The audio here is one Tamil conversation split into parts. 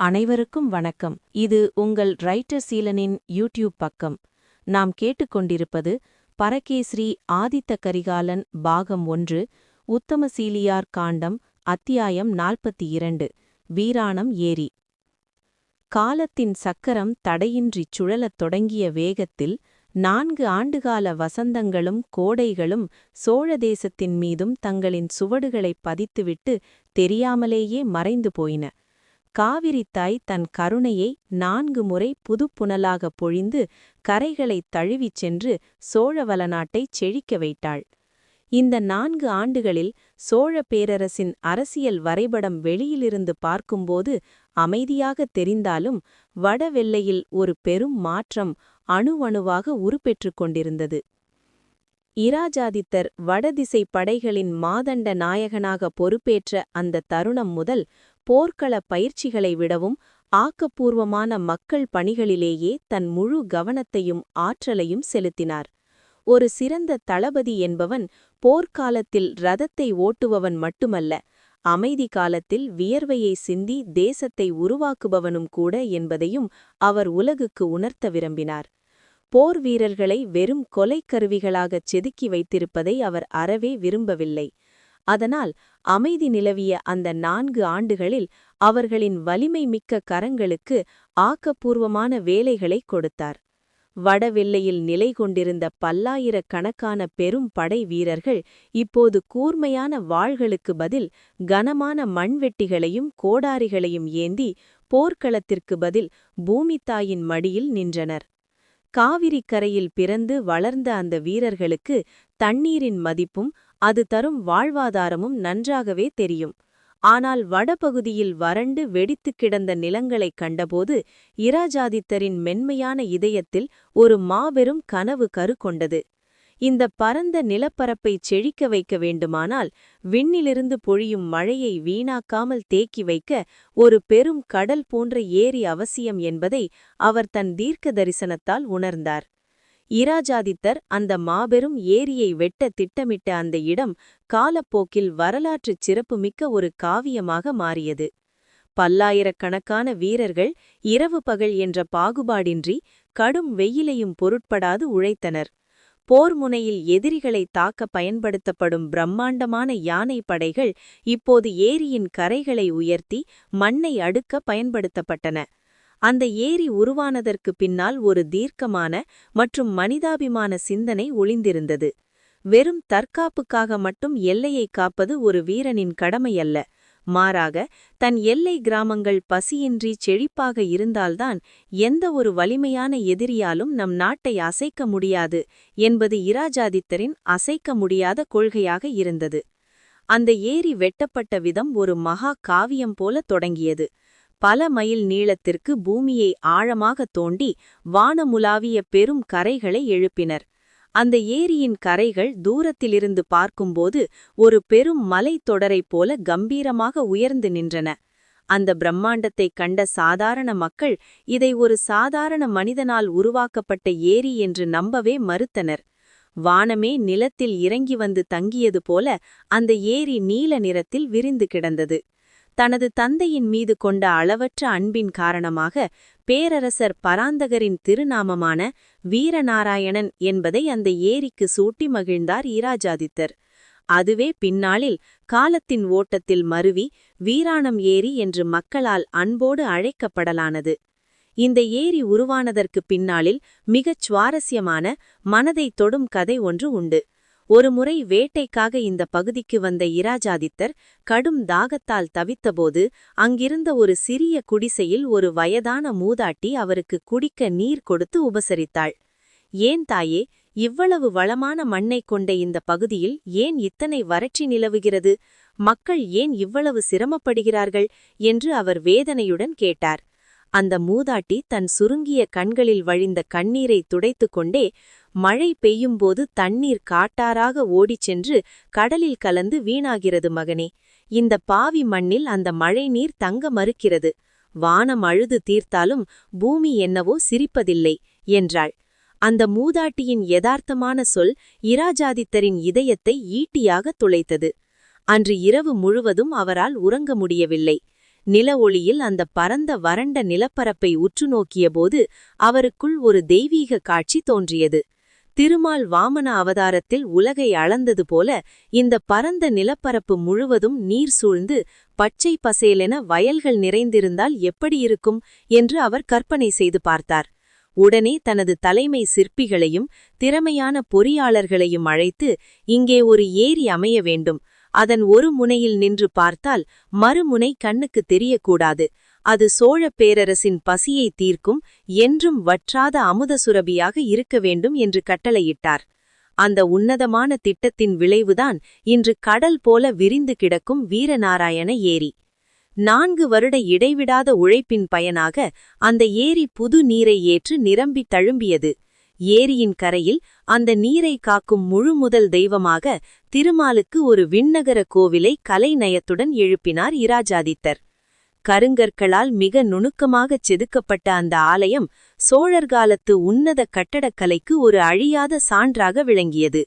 அனைவருக்கும் வணக்கம். இது உங்கள் ரைட்டர் சீலனின் யூடியூப் பக்கம். நாம் கேட்டுக்கொண்டிருப்பது பரகேஸ்ரீ ஆதித்த கரிகாலன் பாகம் 1, உத்தமசீலியார் காண்டம், அத்தியாயம் 42, வீராணம் ஏரி. காலத்தின் சக்கரம் தடையின்றிச் சுழலத் தொடங்கிய வேகத்தில் 4 ஆண்டுகால வசந்தங்களும் கோடைகளும் சோழ தேசத்தின் மீதும் தங்களின் சுவடுகளைப் பதித்துவிட்டு தெரியாமலேயே மறைந்து போயின. காவிரித்தாய் தன் கருணையை 4 முறை புதுப்புனலாகப் பொழிந்து கரைகளைத் தழுவிச் சென்று சோழவள நாட்டைச் செழிக்க வைத்தாள். இந்த 4 ஆண்டுகளில் சோழ பேரரசின் அரசியல் வரைபடம் வெளியிலிருந்து பார்க்கும்போது அமைதியாகத் தெரிந்தாலும் வடவெல்லையில் ஒரு பெரும் மாற்றம் அணுவணுவாக உருப்பெற்றுக் கொண்டிருந்தது. இராஜாதித்தர் வடதிசை படைகளின் மாதண்ட நாயகனாக பொறுப்பேற்ற அந்த தருணம் முதல் போர்க்கள பயிற்சிகளை விடவும் ஆக்கப்பூர்வமான மக்கள் பணிகளிலேயே தன் முழு கவனத்தையும் ஆற்றலையும் செலுத்தினார். ஒரு சிறந்த தளபதி என்பவன் போர்க்காலத்தில் ரதத்தை ஓட்டுபவன் மட்டுமல்ல, அமைதி காலத்தில் வியர்வையை சிந்தி தேசத்தை உருவாக்குபவனும் கூட என்பதையும் அவர் உலகுக்கு உணர்த்த விரும்பினார். போர் வீரர்களை வெறும் கொலைக்கருவிகளாகச் செதுக்கி வைத்திருப்பதை அவர் அறவே விரும்பவில்லை. அதனால் அமைதி நிலவிய அந்த 4 ஆண்டுகளில் அவர்களின் வலிமை மிக்க கரங்களுக்கு ஆக்கப்பூர்வமான வேலைகளைக் கொடுத்தார். வடவெல்லையில் நிலை கொண்டிருந்த பல்லாயிரக்கணக்கான பெரும் படை வீரர்கள் இப்போது கூர்மையான வாள்களுக்கு பதில் கனமான மண்வெட்டிகளையும் கோடாரிகளையும் ஏந்தி போர்க்களத்திற்கு பதில் பூமித்தாயின் மடியில் நின்றனர். காவிரி கரையில் பிறந்து வளர்ந்த அந்த வீரர்களுக்கு தண்ணீரின் மதிப்பும் அது தரும் வாழ்வாதாரமும் நன்றாகவே தெரியும். ஆனால் வடபகுதியில் வறண்டு வெடித்துக் கிடந்த நிலங்களைக் கண்டபோது இராஜாதித்தரின் மென்மையான இதயத்தில் ஒரு மாபெரும் கனவு கரு கொண்டது. இந்த பரந்த நிலப்பரப்பைச் செழிக்க வைக்க வேண்டுமானால் விண்ணிலிருந்து பொழியும் மழையை வீணாக்காமல் தேக்கி வைக்க ஒரு பெரும் கடல் போன்ற ஏரி அவசியம் என்பதை அவர் தன் தீர்க்க தரிசனத்தால் உணர்ந்தார். இராஜாதித்தர் அந்த மாபெரும் ஏரியை வெட்ட திட்டமிட்ட அந்த இடம் காலப்போக்கில் வரலாற்றுச் சிறப்புமிக்க ஒரு காவியமாக மாறியது. பல்லாயிரக்கணக்கான வீரர்கள் இரவு பகல் என்ற பாகுபாடின்றி கடும் வெயிலையும் பொருட்படாது உழைத்தனர். போர் முனையில் எதிரிகளை தாக்க பயன்படுத்தப்படும் பிரம்மாண்டமான யானை படைகள் இப்போது ஏரியின் கரைகளை உயர்த்தி மண்ணை அடுக்க பயன்படுத்தப்பட்டன. அந்த ஏரி உருவானதற்கு பின்னால் ஒரு தீர்க்கமான மற்றும் மனிதாபிமான சிந்தனை ஒளிந்திருந்தது. வெறும் தற்காப்புக்காக மட்டும் எல்லையை காப்பது ஒரு வீரனின் கடமையல்ல. மாறாக தன் எல்லை கிராமங்கள் பசியின்றி செழிப்பாக இருந்தால்தான் எந்த ஒரு வலிமையான எதிரியாலும் நம் நாட்டை அசைக்க முடியாது என்பது இராஜாதித்தரின் அசைக்க முடியாத கொள்கையாக இருந்தது. அந்த ஏரி வெட்டப்பட்ட விதம் ஒரு மகா காவியம் போல தொடங்கியது. பல மைல் நீளத்திற்கு பூமியை ஆழமாக தோண்டி வானமுலாவிய பெரும் கரைகளை எழுப்பினர். அந்த ஏரியின் கரைகள் தூரத்திலிருந்து பார்க்கும்போது ஒரு பெரும் மலைத்தொடரைப் போல கம்பீரமாக உயர்ந்து நின்றன. அந்த பிரம்மாண்டத்தைக் கண்ட சாதாரண மக்கள் இதை ஒரு சாதாரண மனிதனால் உருவாக்கப்பட்ட ஏரி என்று நம்பவே மறுத்தனர். வானமே நிலத்தில் இறங்கி வந்து தங்கியது போல அந்த ஏரி நீல நிறத்தில் விரிந்து கிடந்தது. தனது தந்தையின் மீது கொண்ட அளவற்ற அன்பின் காரணமாக பேரரசர் பராந்தகரின் திருநாமமான வீரநாராயணன் என்பதை அந்த ஏரிக்கு சூட்டி மகிழ்ந்தார் இராஜாதித்தர். அதுவே பின்னாளில் காலத்தின் ஓட்டத்தில் மருவி வீராணம் ஏரி என்று மக்களால் அன்போடு அழைக்கப்படலானது. இந்த ஏரி உருவானதற்கு பின்னாளில் மிகச் சுவாரஸ்யமான மனதை தொடும் கதை ஒன்று உண்டு. ஒருமுறை வேட்டைக்காக இந்த பகுதிக்கு வந்த இராஜாதித்தர் கடும் தாகத்தால் தவித்தபோது அங்கிருந்த ஒரு சிறிய குடிசையில் ஒரு வயதான மூதாட்டி அவருக்கு குடிக்க நீர் கொடுத்து உபசரித்தாள். "ஏன் தாயே, இவ்வளவு வளமான மண்ணைக் கொண்ட இந்த பகுதியில் ஏன் இத்தனை வறட்சி நிலவுகிறது? மக்கள் ஏன் இவ்வளவு சிரமப்படுகிறார்கள்?" என்று அவர் வேதனையுடன் கேட்டார். அந்த மூதாட்டி தன் சுருங்கிய கண்களில் வழிந்த கண்ணீரை துடைத்து கொண்டே, "மழை பெய்யும்போது தண்ணீர் காட்டாராக ஓடிச் சென்று கடலில் கலந்து வீணாகிறது மகனே. இந்த பாவி மண்ணில் அந்த மழை நீர் தங்க மறுக்கிறது. வானம் அழுது தீர்த்தாலும் பூமி என்னவோ சிரிப்பதில்லை" என்றாள். அந்த மூதாட்டியின் யதார்த்தமான சொல் இராஜாதித்தரின் இதயத்தை ஈட்டியாக துளைத்தது. அன்று இரவு முழுவதும் அவரால் உறங்க முடியவில்லை. நில ஒளியில் அந்த பரந்த வறண்ட நிலப்பரப்பை உற்று நோக்கியபோது அவருக்குள் ஒரு தெய்வீக காட்சி தோன்றியது. திருமால் வாமன அவதாரத்தில் உலகை அளந்தது போல இந்த பரந்த நிலப்பரப்பு முழுவதும் நீர் சூழ்ந்து பச்சை பசேலென வயல்கள் நிறைந்திருந்தால் எப்படி இருக்கும் என்று அவர் கற்பனை செய்து பார்த்தார். உடனே தனது தலைமை சிற்பிகளையும் திறமையான பொறியாளர்களையும் அழைத்து, இங்கே ஒரு ஏரி அமைய வேண்டும், அதன் ஒரு முனையில் நின்று பார்த்தால் மறுமுனை கண்ணுக்கு தெரியக்கூடாது, அது சோழ பேரரசின் பசியை தீர்க்கும், என்றும் வற்றாத அமுத சுரபியாக இருக்க வேண்டும் என்று கட்டளையிட்டார். அந்த உன்னதமான திட்டத்தின் விளைவுதான் இன்று கடல் போல விரிந்து கிடக்கும் வீரநாராயண ஏரி. 4 வருட இடைவிடாத உழைப்பின் பயனாக அந்த ஏரி புது நீரை ஏற்று நிரம்பி தழும்பியது. ஏரியின் கரையில் அந்த நீரை காக்கும் முழுமுதல் தெய்வமாக திருமாலுக்கு ஒரு விண்ணகர கோவிலை கலைநயத்துடன் எழுப்பினார் இராஜாதித்தர். கருங்கற்களால் மிக நுணுக்கமாகச் செதுக்கப்பட்ட அந்த ஆலயம் சோழர்காலத்து உன்னத கட்டடக்கலைக்கு ஒரு அழியாத சான்றாக விளங்கியது.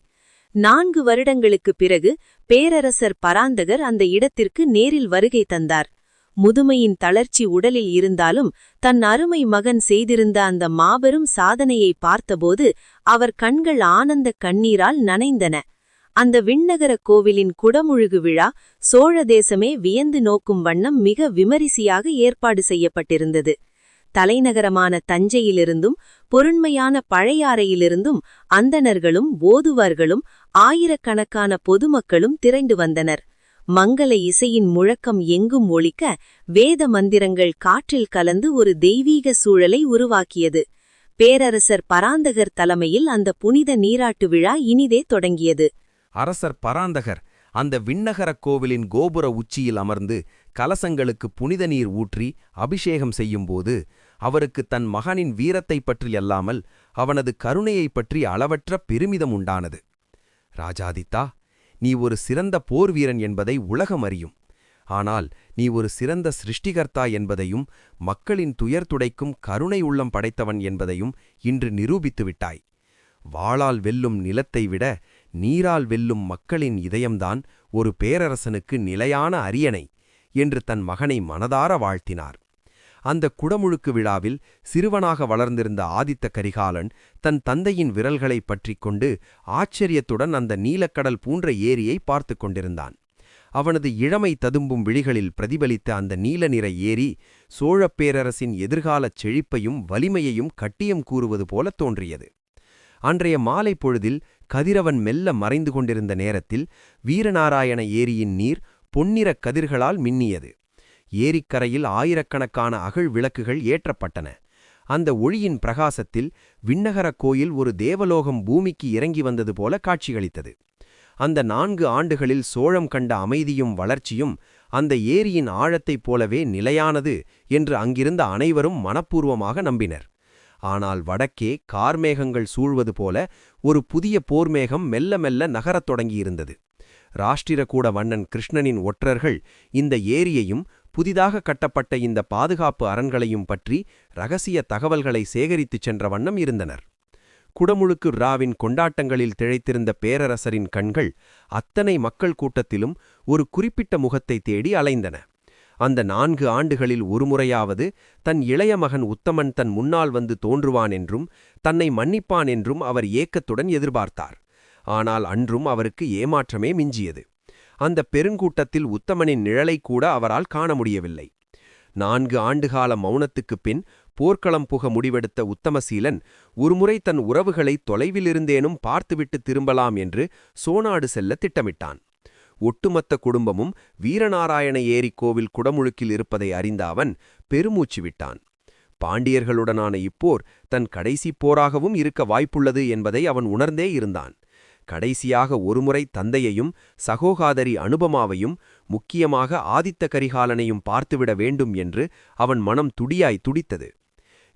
4 வருடங்களுக்குப் பிறகு பேரரசர் பராந்தகர் அந்த இடத்திற்கு நேரில் வருகை தந்தார். முதுமையின் தளர்ச்சி உடலில் இருந்தாலும் தன் அருமை மகன் செய்திருந்த அந்த மாபெரும் சாதனையை பார்த்தபோது அவர் கண்கள் ஆனந்த கண்ணீரால் நனைந்தன. அந்த விண்ணகர கோவிலின் குடமுழுகு விழா சோழ தேசமே வியந்து நோக்கும் வண்ணம் மிக விமரிசையாக ஏற்பாடு செய்யப்பட்டிருந்தது. தலைநகரமான தஞ்சையிலிருந்தும் பொருண்மையான பழையாறையிலிருந்தும் அந்தணர்களும் ஓதுவார்களும் ஆயிரக்கணக்கான பொதுமக்களும் திரண்டு வந்தனர். மங்கள இசையின் முழக்கம் எங்கும் ஒலிக்க வேத மந்திரங்கள் காற்றில் கலந்து ஒரு தெய்வீக சூழலை உருவாக்கியது. பேரரசர் பராந்தகர் தலைமையில் அந்த புனித நீராட்டு விழா இனிதே தொடங்கியது. அரசர் பராந்தகர் அந்த விண்ணகரக் கோவிலின் கோபுர உச்சியில் அமர்ந்து கலசங்களுக்கு புனித நீர் ஊற்றி அபிஷேகம் செய்யும்போது அவருக்கு தன் மகனின் வீரத்தைப் பற்றியல்லாமல் அவனது கருணையைப் பற்றி அளவற்ற பெருமிதம் உண்டானது. ராஜாதித்தா, நீ ஒரு சிறந்த போர் வீரன் என்பதை உலகம் அறியும். ஆனால் நீ ஒரு சிறந்த சிருஷ்டிகர்த்தா என்பதையும் மக்களின் துயர் துடைக்கும் கருணை உள்ளம் படைத்தவன் என்பதையும் இன்று நிரூபித்து விட்டாய். வாளால் வெல்லும் நிலத்தை விட நீரால் வெல்லும் மக்களின் இதயம்தான் ஒரு பேரரசனுக்கு நிலையான அரியணை என்று தன் மகனை மனதார வாழ்த்தினார். அந்த குடமுழுக்கு விழாவில் சிறுவனாக வளர்ந்திருந்த ஆதித்த கரிகாலன் தன் தந்தையின் விரல்களைப் பற்றிக் கொண்டு ஆச்சரியத்துடன் அந்த நீலக்கடல் பூன்ற ஏரியை பார்த்து கொண்டிருந்தான். அவனது இளமை ததும்பும் விழிகளில் பிரதிபலித்த அந்த நீல நிற ஏரி சோழப் பேரரசின் எதிர்காலச் செழிப்பையும் வலிமையையும் கட்டியம் கூறுவது போல தோன்றியது. அன்றைய மாலை பொழுதில் கதிரவன் மெல்ல மறைந்து கொண்டிருந்த நேரத்தில் வீரநாராயண ஏரியின் நீர் பொன்னிறக் கதிர்களால் மின்னியது. ஏரிக்கரையில் ஆயிரக்கணக்கான அகழ் விளக்குகள் ஏற்றப்பட்டன. அந்த ஒளியின் பிரகாசத்தில் விண்ணகரக் கோயில் ஒரு தேவலோகம் பூமிக்கு இறங்கி வந்தது போல காட்சியளித்தது. அந்த 4 ஆண்டுகளில் சோழம் கண்ட அமைதியும் வளர்ச்சியும் அந்த ஏரியின் ஆழத்தைப் போலவே நிலையானது என்று அங்கிருந்த அனைவரும் மனப்பூர்வமாக நம்பினர். ஆனால் வடக்கே கார்மேகங்கள் சூழ்வது போல ஒரு புதிய போர்மேகம் மெல்ல மெல்ல நகரத் தொடங்கியிருந்தது. ராஷ்டிரகூட வண்ணன் கிருஷ்ணனின் ஒற்றர்கள் இந்த ஏரியையும் புதிதாக கட்டப்பட்ட இந்த பாதுகாப்பு அரண்களையும் பற்றி இரகசிய தகவல்களை சேகரித்துச் சென்ற வண்ணம் இருந்தனர். குடமுழுக்கு ராவின் கொண்டாட்டங்களில் திளைத்திருந்த பேரரசரின் கண்கள் அத்தனை மக்கள் கூட்டத்திலும் ஒரு குறிப்பிட்ட முகத்தை தேடி அலைந்தன. அந்த 4 ஆண்டுகளில் ஒருமுறையாவது தன் இளைய மகன் உத்தமன் தன் முன்னால் வந்து தோன்றுவான் என்றும் தன்னை மன்னிப்பான் என்றும் அவர் ஏக்கத்துடன் எதிர்பார்த்தார். ஆனால் அன்றும் அவருக்கு ஏமாற்றமே மிஞ்சியது. அந்த பெருங்கூட்டத்தில் உத்தமனின் நிழலை கூட அவரால் காண முடியவில்லை. 4 ஆண்டுகால மௌனத்துக்குப் பின் போர்க்களம் புக முடிவெடுத்த உத்தமசீலன் ஒருமுறை தன் உறவுகளை தொலைவிலிருந்தேனும் பார்த்துவிட்டு திரும்பலாம் என்று சோனாடு செல்ல திட்டமிட்டான். ஒட்டுமொத்த குடும்பமும் வீரநாராயண ஏரி கோவில் குடமுழுக்கில் இருப்பதை அறிந்த அவன் பெருமூச்சு விட்டான். பாண்டியர்களுடனான இப்போர் தன் கடைசி போராகவும் இருக்க வாய்ப்புள்ளது என்பதை அவன் உணர்ந்தே இருந்தான். கடைசியாக ஒருமுறை தந்தையையும் சகோகாதரி அனுபமாவையும் முக்கியமாக ஆதித்த கரிகாலனையும் பார்த்துவிட வேண்டும் என்று அவன் மனம் துடியாய் துடித்தது.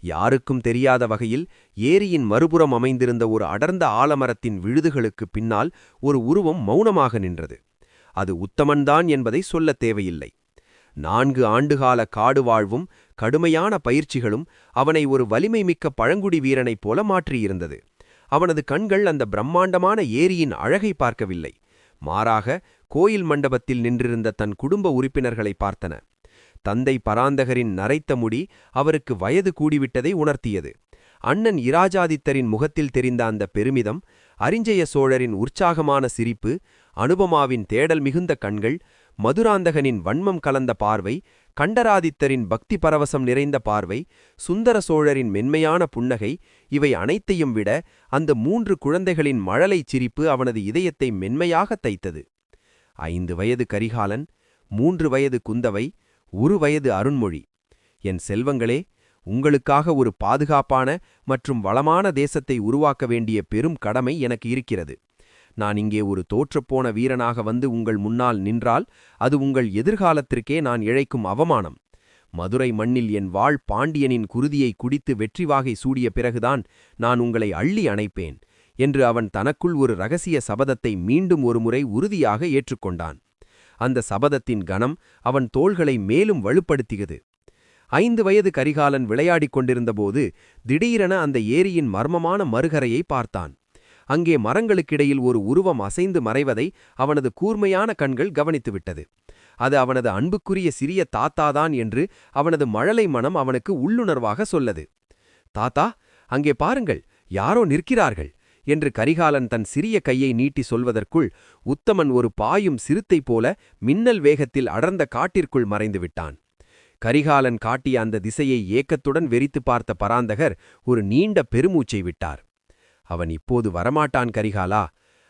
யாருக்கும் தெரியாத வகையில் ஏரியின் மறுபுறம் அமைந்திருந்த ஒரு அடர்ந்த ஆலமரத்தின் விழுதுகளுக்குப் பின்னால் ஒரு உருவம் மௌனமாக நின்றது. அது உத்தமன்தான் என்பதை சொல்லத் தேவையில்லை. 4 ஆண்டுகால காடு வாழ்வும் கடுமையான பயிற்சிகளும் அவனை ஒரு வலிமை மிக்க பழங்குடி வீரனைப் போல மாற்றியிருந்தது. அவனது கண்கள் அந்த பிரம்மாண்டமான ஏரியின் அழகை பார்க்கவில்லை, மாறாக கோயில் மண்டபத்தில் நின்றிருந்த தன் குடும்ப உறுப்பினர்களை பார்த்தன. தந்தை பராந்தகரின் நரைத்த முடி அவருக்கு வயது கூடிவிட்டதை உணர்த்தியது. அண்ணன் இராஜாதித்தரின் முகத்தில் தெரிந்த அந்த பெருமிதம், அரிஞ்சய சோழரின் உற்சாகமான சிரிப்பு, அனுபமாவின் தேடல் மிகுந்த கண்கள், மதுராந்தகனின் வன்மம் கலந்த பார்வை, கண்டராதித்தரின் பக்தி பரவசம் நிறைந்த பார்வை, சுந்தர சோழரின் மென்மையான புன்னகை, இவை அனைத்தையும் விட அந்த 3 குழந்தைகளின் மழலைச் சிரிப்பு அவனது இதயத்தை மென்மையாகத் தைத்தது. 5 வயது கரிகாலன், 3 வயது குந்தவை, 1 வயது அருண்மொழி. என் செல்வங்களே, உங்களுக்காக ஒரு பாதுகாப்பான மற்றும் வளமான தேசத்தை உருவாக்க வேண்டிய பெரும் கடமை எனக்கு இருக்கிறது. நான் இங்கே ஒரு தோற்றுப்போன வீரனாக வந்து உங்கள் முன்னால் நின்றால் அது உங்கள் எதிர்காலத்திற்கே நான் இழைக்கும் அவமானம். மதுரை மண்ணில் என் வாழ் பாண்டியனின் குருதியை குடித்து வெற்றிவாகை சூடிய பிறகுதான் நான் உங்களை அள்ளி அணைப்பேன் என்று அவன் தனக்குள் ஒரு இரகசிய சபதத்தை மீண்டும் ஒருமுறை உறுதியாக ஏற்றுக்கொண்டான். அந்த சபதத்தின் கனம் அவன் தோள்களை மேலும் வலுப்படுத்தியது. 5 வயது கரிகாலன் விளையாடிக் கொண்டிருந்தபோது திடீரென அந்த ஏரியின் மர்மமான மறுகரையை பார்த்தான். அங்கே மரங்களுக்கிடையில் ஒரு உருவம் அசைந்து மறைவதை அவனது கூர்மையான கண்கள் கவனித்துவிட்டது. அது அவனது அன்புக்குரிய சிறிய தாத்தாதான் என்று அவனது மழலை மனம் அவனுக்கு உள்ளுணர்வாக சொல்லது. தாத்தா, அங்கே பாருங்கள், யாரோ நிற்கிறார்கள் என்று கரிகாலன் தன் சிறிய கையை நீட்டி சொல்வதற்குள் உத்தமன் ஒரு பாயும் சிறுத்தை போல மின்னல் வேகத்தில் அடர்ந்த காட்டிற்குள் மறைந்து விட்டான். கரிகாலன் காட்டிய அந்த திசையை ஏக்கத்துடன் வெறித்து பார்த்த பராந்தகர் ஒரு நீண்ட பெருமூச்சை விட்டார். அவன் இப்போது வரமாட்டான் கரிகாலா.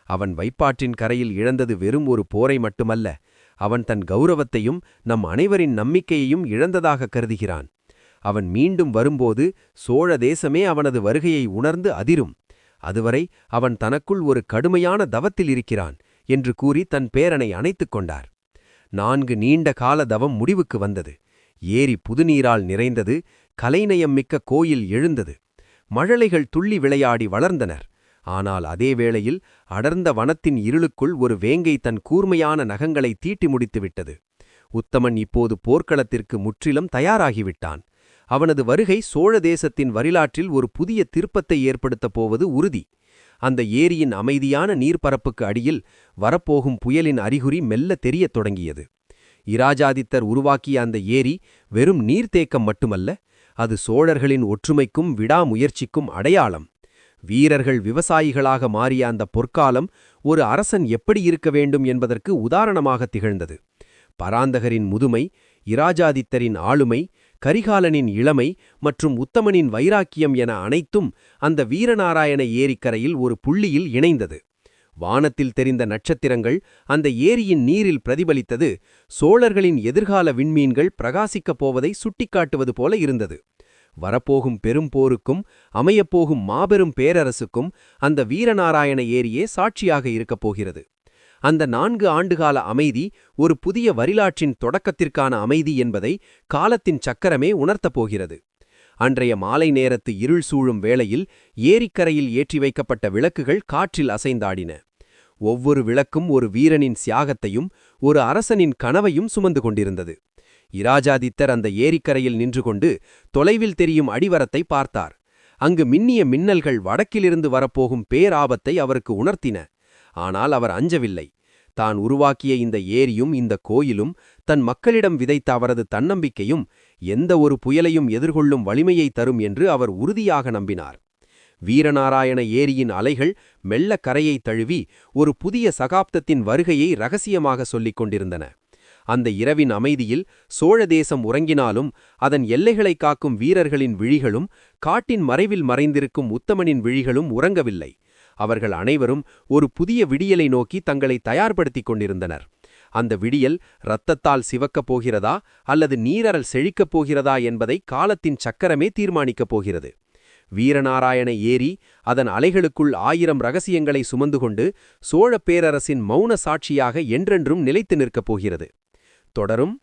அவன் வைப்பாற்றின் கரையில் இழந்தது வெறும் ஒரு போரை மட்டுமல்ல, அவன் தன் கௌரவத்தையும் நம் அனைவரின் நம்பிக்கையையும் இழந்ததாக கருதுகிறான். அவன் மீண்டும் வரும்போது சோழ தேசமே அவனது வருகையை உணர்ந்து அதிரும். அதுவரை அவன் தனக்குள் ஒரு கடுமையான தவத்தில் இருக்கிறான் என்று கூறி தன் பேரனை அணைத்துக் கொண்டார். 4 நீண்ட கால தவம் முடிவுக்கு வந்தது. ஏரி புதுநீரால் நிறைந்தது. கலைநயம் மிக்க கோயில் எழுந்தது. மழலைகள் துள்ளி விளையாடி வளர்ந்தனர். ஆனால் அதே வேளையில் அடர்ந்த வனத்தின் இருளுக்குள் ஒரு வேங்கை தன் கூர்மையான நகங்களை தீட்டி முடித்துவிட்டது. உத்தமன் இப்போது போர்க்களத்திற்கு முற்றிலும் தயாராகிவிட்டான். அவனது வருகை சோழ தேசத்தின் வரலாற்றில் ஒரு புதிய திருப்பத்தை ஏற்படுத்தப் போவது உறுதி. அந்த ஏரியின் அமைதியான நீர்ப்பரப்புக்கு அடியில் வரப்போகும் புயலின் அறிகுறி மெல்ல தெரியத் தொடங்கியது. இராஜாதித்தர் உருவாக்கிய அந்த ஏரி வெறும் நீர்த்தேக்கம் மட்டுமல்ல, அது சோழர்களின் ஒற்றுமைக்கும் விடாமுயற்சிக்கும் அடையாளம். வீரர்கள் விவசாயிகளாக மாறிய அந்த பொற்காலம் ஒரு அரசன் எப்படி இருக்க வேண்டும் என்பதற்கு உதாரணமாக திகழ்ந்தது. பராந்தகரின் முதுமை, இராஜாதித்தரின் ஆளுமை, கரிகாலனின் இளமை மற்றும் உத்தமனின் வைராக்கியம் என அனைத்தும் அந்த வீரநாராயண ஏரிக்கரையில் ஒரு புள்ளியில் இணைந்தது. வானத்தில் தெரிந்த நட்சத்திரங்கள் அந்த ஏரியின் நீரில் பிரதிபலித்தது. சோழர்களின் எதிர்கால விண்மீன்கள் பிரகாசிக்கப் போவதை சுட்டிக்காட்டுவது போல இருந்தது. வரப்போகும் பெரும் போருக்கும் அமையப்போகும் மாபெரும் பேரரசுக்கும் அந்த வீரநாராயண ஏரியே சாட்சியாக இருக்கப் போகிறது. அந்த 4 ஆண்டுகால அமைதி ஒரு புதிய வரலாற்றின் தொடக்கத்திற்கான அமைதி என்பதை காலத்தின் சக்கரமே உணர்த்தப் போகிறது. அன்றைய மாலை நேரத்து இருள் சூழும் வேளையில் ஏரிக்கரையில் ஏற்றி வைக்கப்பட்ட விளக்குகள் காற்றில் அசைந்தாடின. ஒவ்வொரு விளக்கும் ஒரு வீரனின் தியாகத்தையும் ஒரு அரசனின் கனவையும் சுமந்து கொண்டிருந்தது. இராஜாதித்தர் அந்த ஏரிக்கரையில் நின்று கொண்டு தொலைவில் தெரியும் அடிவரத்தை பார்த்தார். அங்கு மின்னிய மின்னல்கள் வடக்கிலிருந்து வரப்போகும் பேராபத்தை அவருக்கு உணர்த்தின. ஆனால் அவர் அஞ்சவில்லை. தான் உருவாக்கிய இந்த ஏரியும் இந்த கோயிலும் தன் மக்களிடம் விதைத்த அவரது தன்னம்பிக்கையும் எந்த ஒரு புயலையும் எதிர்கொள்ளும் வலிமையை தரும் என்று அவர் உறுதியாக நம்பினார். வீரநாராயண ஏரியின் அலைகள் மெல்ல கரையை தழுவி ஒரு புதிய சகாப்தத்தின் வருகையை இரகசியமாக சொல்லிக் கொண்டிருந்தன. அந்த இரவின் அமைதியில் சோழ தேசம் உறங்கினாலும் அதன் எல்லைகளை காக்கும் வீரர்களின் விழிகளும் காட்டின் மறைவில் மறைந்திருக்கும் உத்தமனின் விழிகளும் உறங்கவில்லை. அவர்கள் அனைவரும் ஒரு புதிய விடியலை நோக்கி தங்களை தயார்படுத்திக் கொண்டிருந்தனர். அந்த விடியல் இரத்தத்தால் சிவக்கப் போகிறதா அல்லது நீரறல் செழிக்கப் போகிறதா என்பதை காலத்தின் சக்கரமே தீர்மானிக்கப் போகிறது. வீரநாராயண ஏரி அதன் அலைகளுக்குள் 1000 ரகசியங்களை சுமந்து கொண்டு சோழப் பேரரசின் மௌன சாட்சியாக என்றென்றும் நிலைத்து நிற்கப் போகிறது. தொடரும்.